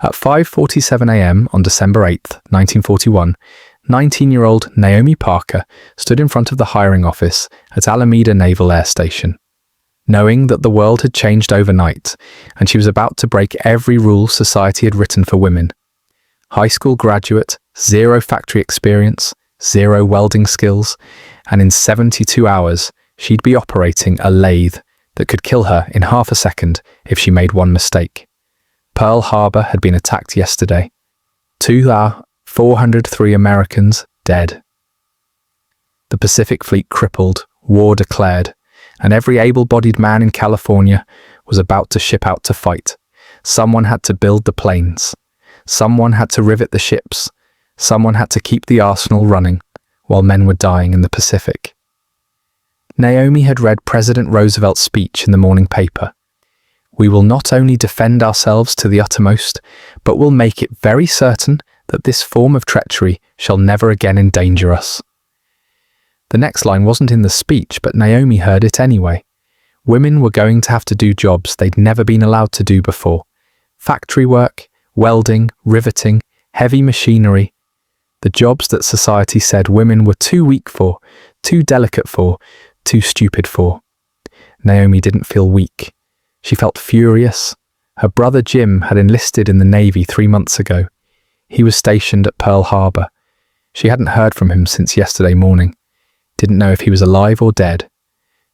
At 5:47 a.m. on December 8, 1941, 19-year-old Naomi Parker stood in front of the hiring office at Alameda Naval Air Station. Knowing that the world had changed overnight, and she was about to break every rule society had written for women. High school graduate, 0 factory experience, 0 welding skills, and in 72 hours, she'd be operating a lathe that could kill her in half a second if she made one mistake. Pearl Harbor had been attacked yesterday. 403 Americans dead. The Pacific Fleet crippled, war declared, and every able-bodied man in California was about to ship out to fight. Someone had to build the planes. Someone had to rivet the ships. Someone had to keep the arsenal running while men were dying in the Pacific. Naomi had read President Roosevelt's speech in the morning paper. We will not only defend ourselves to the uttermost, but will make it very certain that this form of treachery shall never again endanger us. The next line wasn't in the speech, but Naomi heard it anyway. Women were going to have to do jobs they'd never been allowed to do before. Factory work, welding, riveting, heavy machinery. The jobs that society said women were too weak for, too delicate for, too stupid for. Naomi didn't feel weak. She felt furious. Her brother Jim had enlisted in the Navy 3 months ago. He was stationed at Pearl Harbor. She hadn't heard from him since yesterday morning. Didn't know if he was alive or dead.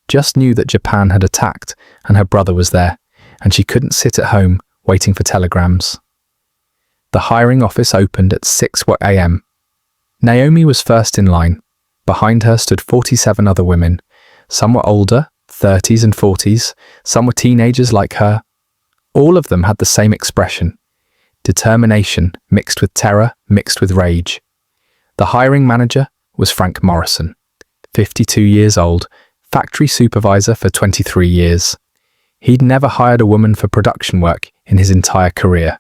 Just knew that Japan had attacked and her brother was there, and she couldn't sit at home waiting for telegrams. The hiring office opened at 6 a.m. Naomi was first in line. Behind her stood 47 other women. Some were older, 30s and 40s. Some were teenagers like her. All of them had the same expression. Determination mixed with terror, mixed with rage. The hiring manager was Frank Morrison, 52 years old, factory supervisor for 23 years. He'd never hired a woman for production work in his entire career.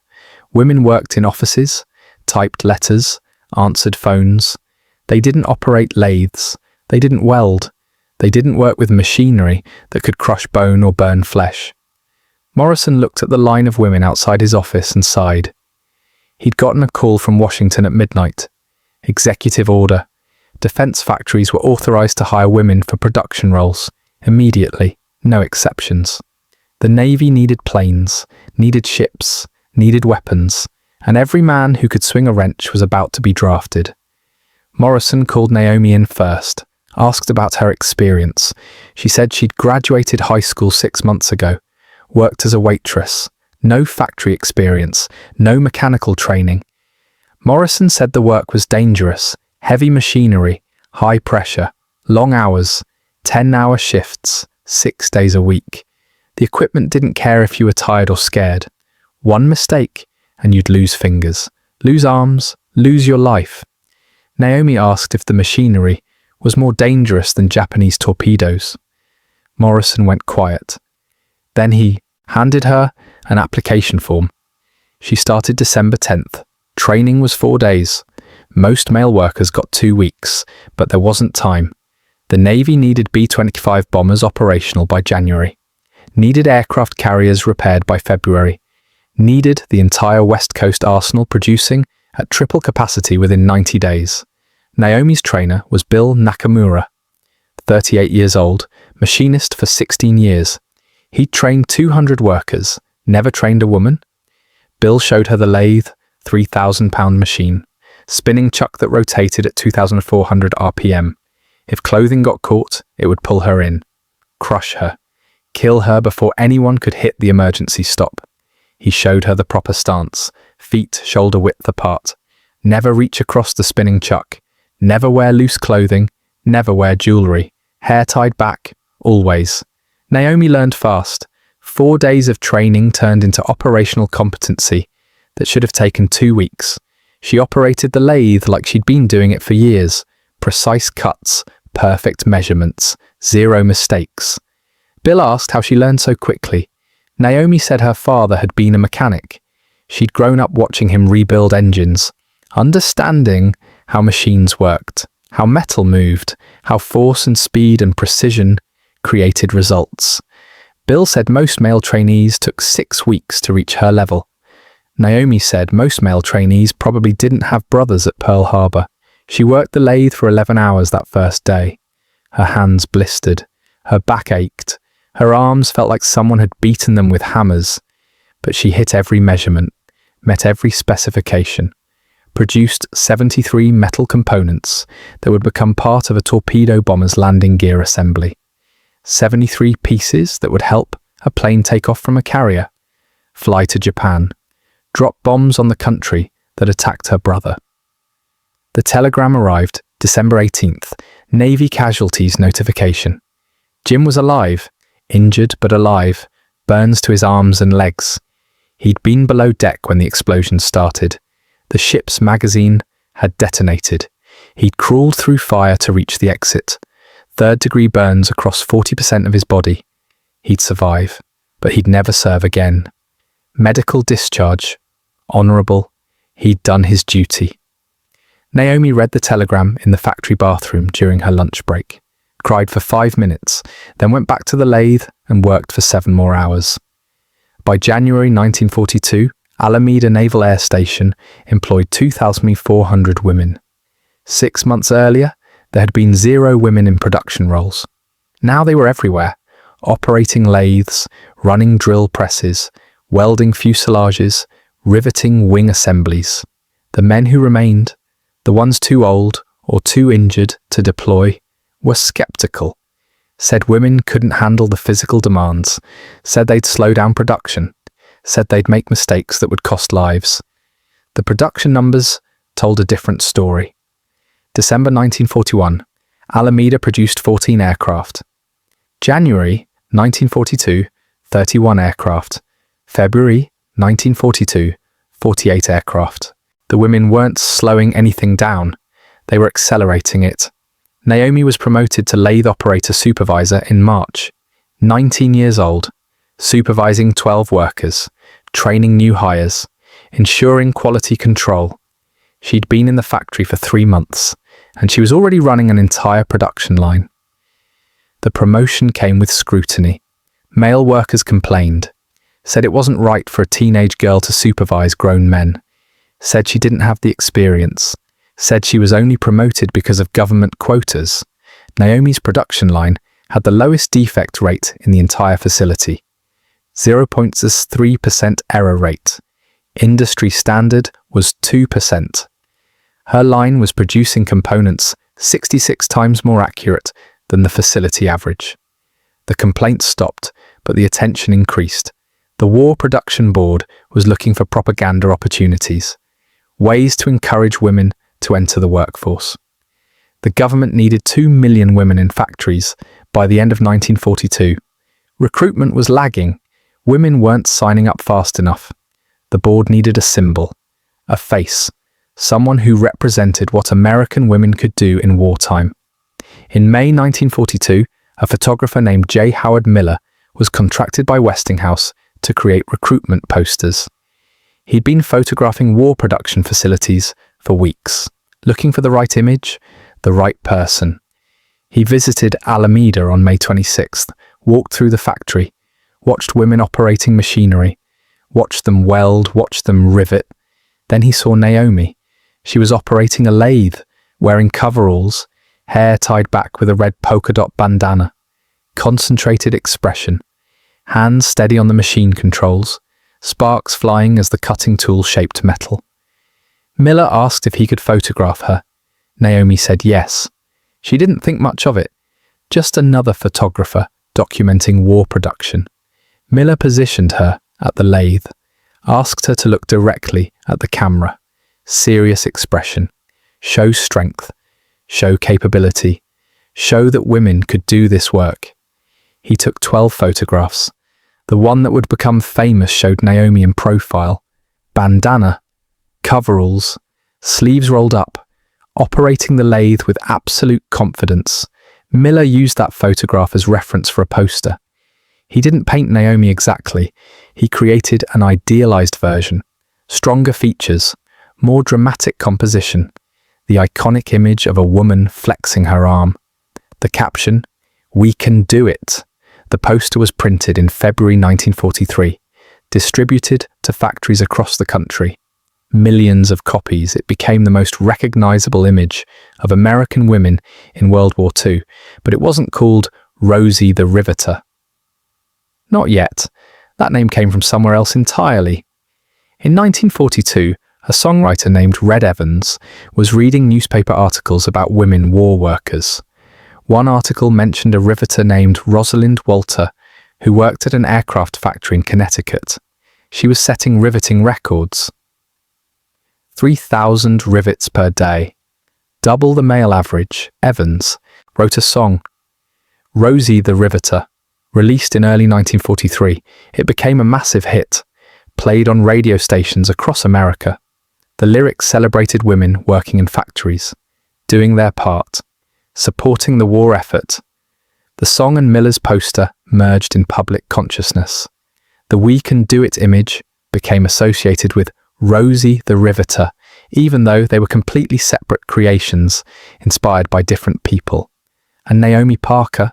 Women worked in offices, typed letters, answered phones. They didn't operate lathes. They didn't weld. They didn't work with machinery that could crush bone or burn flesh. Morrison looked at the line of women outside his office and sighed. He'd gotten a call from Washington at midnight. Executive order. Defense factories were authorized to hire women for production roles. Immediately. No exceptions. The Navy needed planes, needed ships, needed weapons, and every man who could swing a wrench was about to be drafted. Morrison called Naomi in first, asked about her experience. She said she'd graduated high school 6 months ago, worked as a waitress, no factory experience, no mechanical training. Morrison said the work was dangerous, heavy machinery, high pressure, long hours, 10-hour shifts, 6 days a week. The equipment didn't care if you were tired or scared. One mistake, and you'd lose fingers, lose arms, lose your life. Naomi asked if the machinery was more dangerous than Japanese torpedoes. Morrison went quiet. Then he handed her an application form. She started December 10th. Training was 4 days. Most male workers got 2 weeks, but there wasn't time. The Navy needed B-25 bombers operational by January. Needed aircraft carriers repaired by February. Needed the entire West Coast arsenal producing at triple capacity within 90 days. Naomi's trainer was Bill Nakamura, 38 years old, machinist for 16 years. He'd trained 200 workers, never trained a woman. Bill showed her the lathe, 3,000-pound machine, spinning chuck that rotated at 2,400 RPM. If clothing got caught, it would pull her in, crush her, kill her before anyone could hit the emergency stop. He showed her the proper stance, feet shoulder width apart. Never reach across the spinning chuck. Never wear loose clothing. Never wear jewelry. Hair tied back. Always. Naomi learned fast. 4 days of training turned into operational competency that should have taken 2 weeks. She operated the lathe like she'd been doing it for years. Precise cuts, perfect measurements, 0 mistakes. Bill asked how she learned so quickly. Naomi said her father had been a mechanic. She'd grown up watching him rebuild engines, understanding how machines worked, how metal moved, how force and speed and precision created results. Bill said most male trainees took 6 weeks to reach her level. Naomi said most male trainees probably didn't have brothers at Pearl Harbor. She worked the lathe for 11 hours that first day. Her hands blistered, her back ached, her arms felt like someone had beaten them with hammers. But she hit every measurement, met every specification, produced 73 metal components that would become part of a torpedo bomber's landing gear assembly. 73 pieces that would help a plane take off from a carrier, fly to Japan, drop bombs on the country that attacked her brother. The telegram arrived December 18th, Navy casualties notification. Jim was alive, injured but alive, burns to his arms and legs. He'd been below deck when the explosion started. The ship's magazine had detonated. He'd crawled through fire to reach the exit. Third-degree burns across 40% of his body. He'd survive, but he'd never serve again. Medical discharge. Honourable. He'd done his duty. Naomi read the telegram in the factory bathroom during her lunch break, cried for 5 minutes, then went back to the lathe and worked for 7 more hours. By January 1942, Alameda Naval Air Station employed 2,400 women. 6 months earlier, there had been 0 women in production roles. Now they were everywhere, operating lathes, running drill presses, welding fuselages, riveting wing assemblies. The men who remained, the ones too old or too injured to deploy, were skeptical, said women couldn't handle the physical demands, said they'd slow down production, said they'd make mistakes that would cost lives. The production numbers told a different story. December 1941, Alameda produced 14 aircraft. January 1942, 31 aircraft. February 1942, 48 aircraft. The women weren't slowing anything down, they were accelerating it. Naomi was promoted to lathe operator supervisor in March, 19 years old, supervising 12 workers, training new hires, ensuring quality control. She'd been in the factory for 3 months, and she was already running an entire production line. The promotion came with scrutiny. Male workers complained, said it wasn't right for a teenage girl to supervise grown men, said she didn't have the experience, said she was only promoted because of government quotas. Naomi's production line had the lowest defect rate in the entire facility, 0.3% error rate. Industry standard was 2%. Her line was producing components 66 times more accurate than the facility average. The complaints stopped, but the attention increased. The War Production Board was looking for propaganda opportunities, ways to encourage women to enter the workforce. The government needed 2 million women in factories by the end of 1942. Recruitment was lagging. Women weren't signing up fast enough. The board needed a symbol, a face, someone who represented what American women could do in wartime. In May 1942, a photographer named J. Howard Miller was contracted by Westinghouse to create recruitment posters. He'd been photographing war production facilities for weeks, looking for the right image, the right person. He visited Alameda on May 26th, walked through the factory, watched women operating machinery, watched them weld, watched them rivet. Then he saw Naomi. She was operating a lathe, wearing coveralls, hair tied back with a red polka dot bandana. Concentrated expression, hands steady on the machine controls, sparks flying as the cutting tool shaped metal. Miller asked if he could photograph her. Naomi said yes. She didn't think much of it. Just another photographer documenting war production. Miller positioned her at the lathe, asked her to look directly at the camera. Serious expression. Show strength. Show capability. Show that women could do this work. He took 12 photographs. The one that would become famous showed Naomi in profile. Bandana, coveralls, sleeves rolled up, operating the lathe with absolute confidence. Miller used that photograph as reference for a poster. He didn't paint Naomi exactly. He created an idealized version. Stronger features, more dramatic composition. The iconic image of a woman flexing her arm. The caption, "We can do it." The poster was printed in February 1943. distributed to factories across the country. Millions of copies, it became the most recognizable image of American women in World War II, but it wasn't called Rosie the Riveter. Not yet. That name came from somewhere else entirely. In 1942, a songwriter named Red Evans was reading newspaper articles about women war workers. One article mentioned a riveter named Rosalind Walter, who worked at an aircraft factory in Connecticut. She was setting riveting records. 3,000 rivets per day. Double the male average. Evans wrote a song, Rosie the Riveter. Released in early 1943, it became a massive hit, played on radio stations across America. The lyrics celebrated women working in factories, doing their part, supporting the war effort. The song and Miller's poster merged in public consciousness. The We Can Do It image became associated with Rosie the Riveter, even though they were completely separate creations inspired by different people. And Naomi Parker?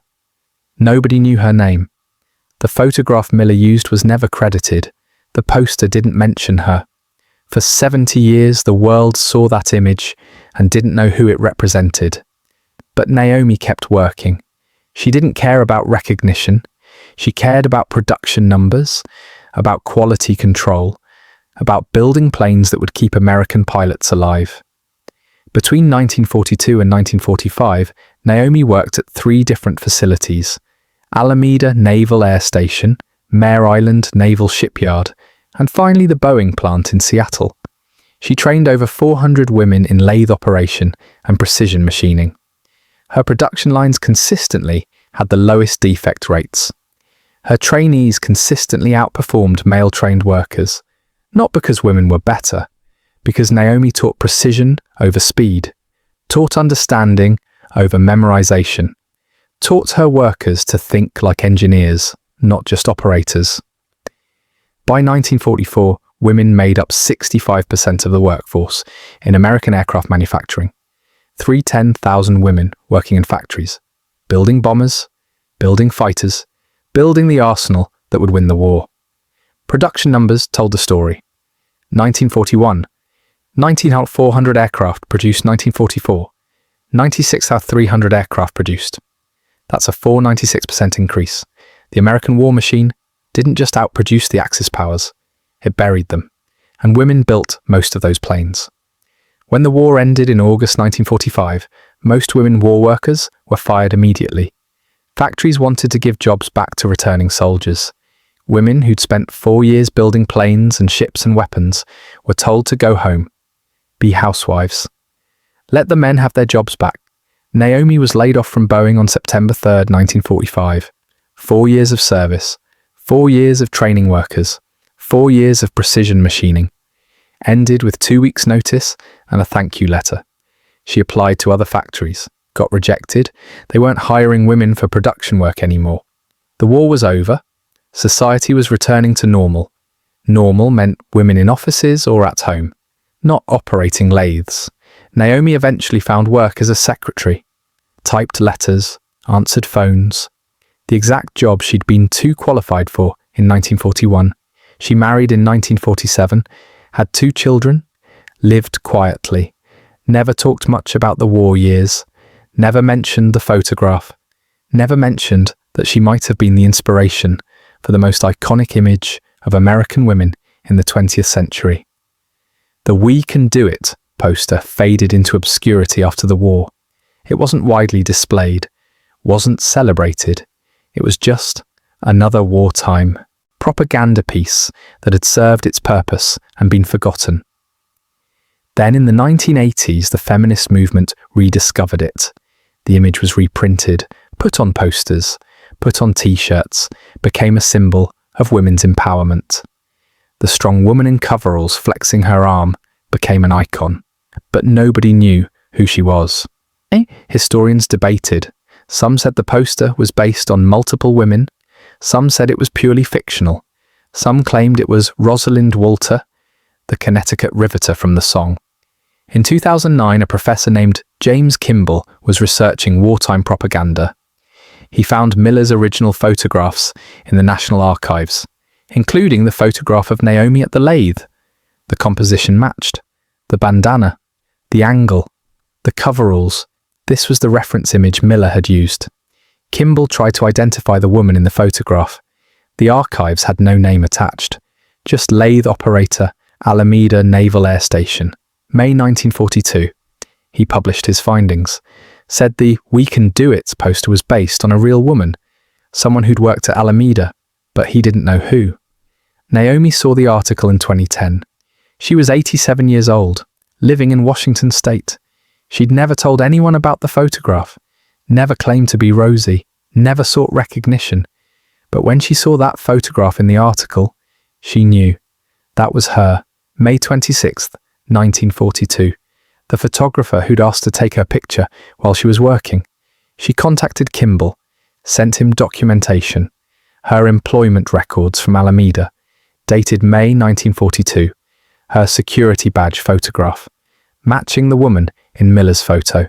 Nobody knew her name. The photograph Miller used was never credited. The poster didn't mention her. For 70 years, the world saw that image and didn't know who it represented. But Naomi kept working. She didn't care about recognition. She cared about production numbers, about quality control, about building planes that would keep American pilots alive. Between 1942 and 1945, Naomi worked at 3 different facilities: Alameda Naval Air Station, Mare Island Naval Shipyard, and finally the Boeing plant in Seattle. She trained over 400 women in lathe operation and precision machining. Her production lines consistently had the lowest defect rates. Her trainees consistently outperformed male-trained workers, not because women were better, because Naomi taught precision over speed, taught understanding over memorization, taught her workers to think like engineers, not just operators. By 1944, women made up 65% of the workforce in American aircraft manufacturing. 310,000 women working in factories, building bombers, building fighters, building the arsenal that would win the war. Production numbers told the story. 1941, 19 out of 400 aircraft produced. 1944, 96 out of 300 aircraft produced. That's a 496% increase. The American war machine didn't just outproduce the Axis powers, it buried them, and women built most of those planes. When the war ended in August 1945, most women war workers were fired immediately. Factories wanted to give jobs back to returning soldiers. Women who'd spent 4 years building planes and ships and weapons were told to go home, be housewives. Let the men have their jobs back. Naomi was laid off from Boeing on September 3, 1945. 4 years of service, 4 years of training workers, 4 years of precision machining. Ended with 2 weeks' notice and a thank you letter. She applied to other factories, got rejected. They weren't hiring women for production work anymore. The war was over. Society was returning to normal. Normal meant women in offices or at home, not operating lathes. Naomi eventually found work as a secretary, typed letters, answered phones. The exact job she'd been too qualified for in 1941. She married in 1947, had 2 children, lived quietly, never talked much about the war years, never mentioned the photograph, never mentioned that she might have been the inspiration for the most iconic image of American women in the 20th century. The We Can Do It poster faded into obscurity after the war. It wasn't widely displayed, wasn't celebrated. It was just another wartime propaganda piece that had served its purpose and been forgotten. Then in the 1980s, the feminist movement rediscovered it. The image was reprinted, put on posters, put on t-shirts, became a symbol of women's empowerment. The strong woman in coveralls flexing her arm became an icon, but nobody knew who she was. Historians debated. Some said the poster was based on multiple women. Some said it was purely fictional. Some claimed it was Rosalind Walter, the Connecticut riveter from the song. In 2009, a professor named James Kimball was researching wartime propaganda. He found Miller's original photographs in the National Archives. including the photograph of Naomi at the lathe. The composition matched. The bandana, the angle, the coveralls. This was the reference image Miller had used. Kimball tried to identify the woman in the photograph. The archives had no name attached, just lathe operator, Alameda Naval Air Station, May 1942. He published his findings, said the "We Can Do It" poster was based on a real woman, someone who'd worked at Alameda, but he didn't know who. Naomi saw the article in 2010. She was 87 years old, living in Washington State. She'd never told anyone about the photograph, never claimed to be Rosie, never sought recognition. But when she saw that photograph in the article, she knew. That was her, May 26, 1942, the photographer who'd asked to take her picture while she was working. She contacted Kimball, sent him documentation, her employment records from Alameda, dated May 1942, her security badge photograph, matching the woman in Miller's photo.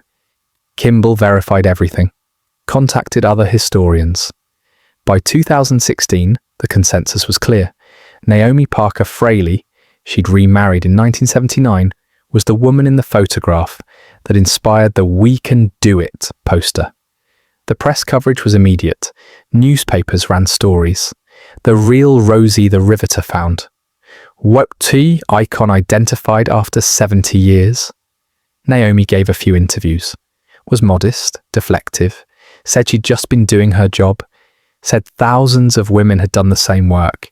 Kimball verified everything, contacted other historians. By 2016, the consensus was clear. Naomi Parker Fraley, she'd remarried in 1979, was the woman in the photograph that inspired the "We Can Do It" poster. The press coverage was immediate. Newspapers ran stories. The real Rosie the Riveter found. WWII icon identified after 70 years. Naomi gave a few interviews. Was modest, deflective, said she'd just been doing her job, said thousands of women had done the same work,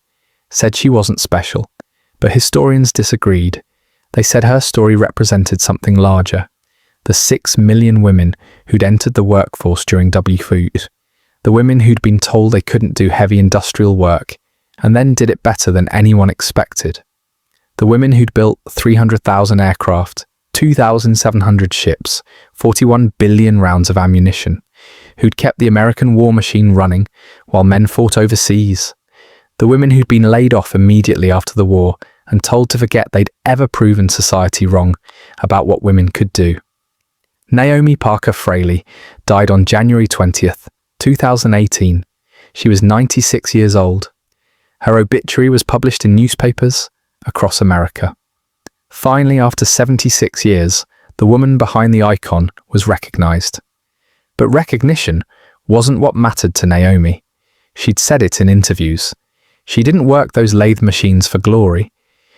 said she wasn't special. But historians disagreed. They said her story represented something larger. The 6 million women who'd entered the workforce during WWII. The women who'd been told they couldn't do heavy industrial work, and then did it better than anyone expected. The women who'd built 300,000 aircraft, 2,700 ships, 41 billion rounds of ammunition, who'd kept the American war machine running while men fought overseas. The women who'd been laid off immediately after the war and told to forget they'd ever proven society wrong about what women could do. Naomi Parker Fraley died on January 20th, 2018. She was 96 years old. Her obituary was published in newspapers across America. Finally, after 76 years, the woman behind the icon was recognized. But recognition wasn't what mattered to Naomi. She'd said it in interviews. She didn't work those lathe machines for glory.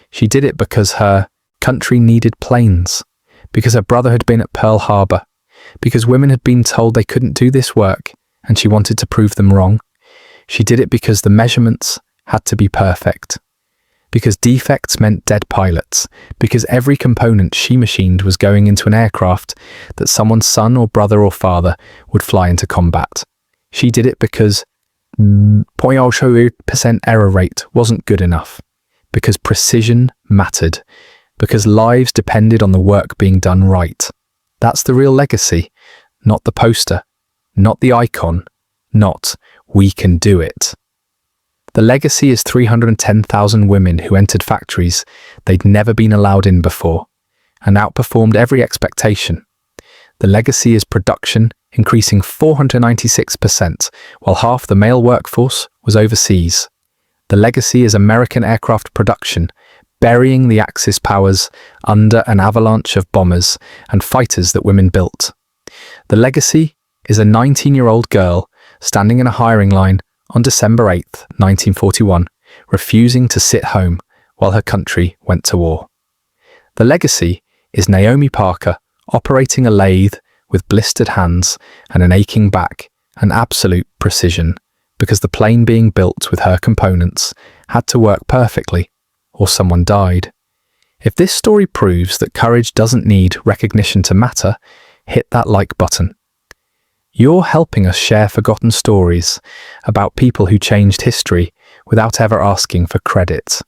She did it because her country needed planes, because her brother had been at Pearl Harbor, because women had been told they couldn't do this work and she wanted to prove them wrong. She did it because the measurements had to be perfect, because defects meant dead pilots, because every component she machined was going into an aircraft that someone's son or brother or father would fly into combat. She did it because 0.08% error rate wasn't good enough, because precision mattered, because lives depended on the work being done right. That's the real legacy, not the poster, not the icon, not "We Can Do It." The legacy is 310,000 women who entered factories they'd never been allowed in before and outperformed every expectation. The legacy is production increasing 496%, while half the male workforce was overseas. The legacy is American aircraft production, burying the Axis powers under an avalanche of bombers and fighters that women built. The legacy is a 19-year-old girl standing in a hiring line on December 8, 1941, refusing to sit home while her country went to war. The legacy is Naomi Parker operating a lathe with blistered hands and an aching back and absolute precision, because the plane being built with her components had to work perfectly, or someone died. If this story proves that courage doesn't need recognition to matter, hit that like button. You're helping us share forgotten stories about people who changed history without ever asking for credit.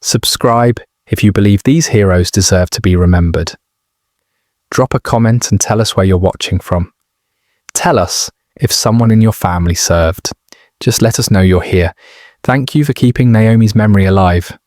Subscribe if you believe these heroes deserve to be remembered. Drop a comment and tell us where you're watching from. Tell us if someone in your family served. Just let us know you're here. Thank you for keeping Naomi's memory alive.